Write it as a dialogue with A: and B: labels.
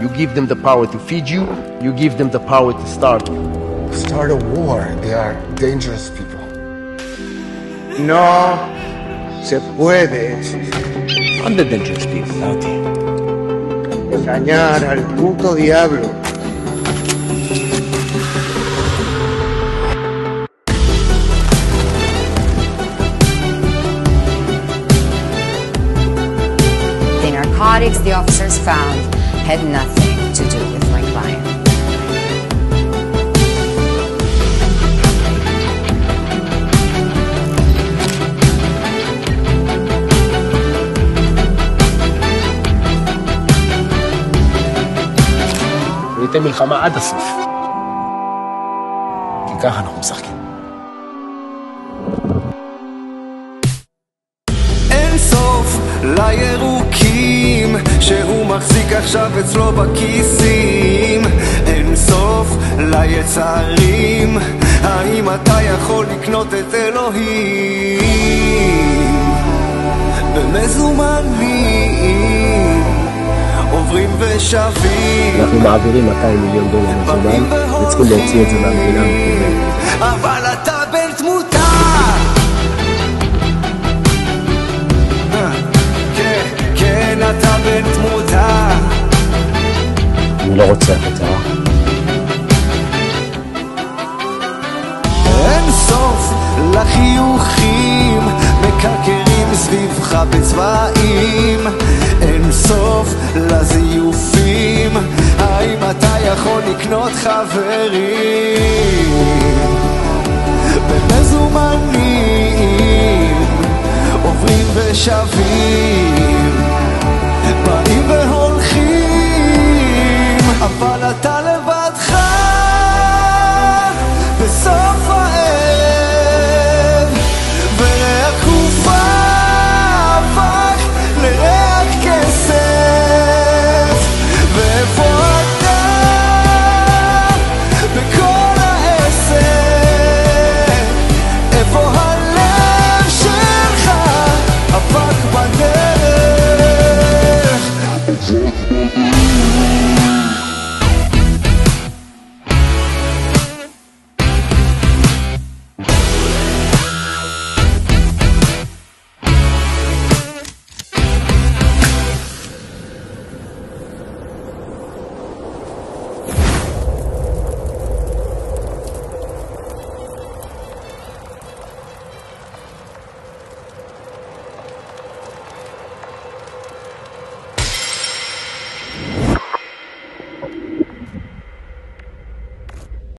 A: You give them the power to feed you. You give them the power to starve you.
B: Start a war. They are dangerous people.
C: No se puede
D: I'm the dangerous people out here.
C: engañar al puto diablo.
E: The narcotics the officers found had nothing to do with my client.
D: ניתן מלחמה עד הסוף. כי ככה אנחנו משחקים.
F: אין סוף לירוקים שהוא מחזיק עכשיו אצלו בכיסים. אין סוף ליצרים, האם אתה יכול לקנות את אלוהים? במזומנים עוברים ושבים.
D: אנחנו מעבירים $200 מיליון מזומן, וצריכים להוציא את זה מהמדינה המקומית.
F: אבל אתה בן תמותה. כן, אתה בן תמותה.
D: אני לא רוצח אותה.
F: אין סוף לחיוכים מקרקרים סביבך בצבעים. אין סוף לזיופים, האם אתה יכול לקנות חברים? במזומנים עוברים ושבים.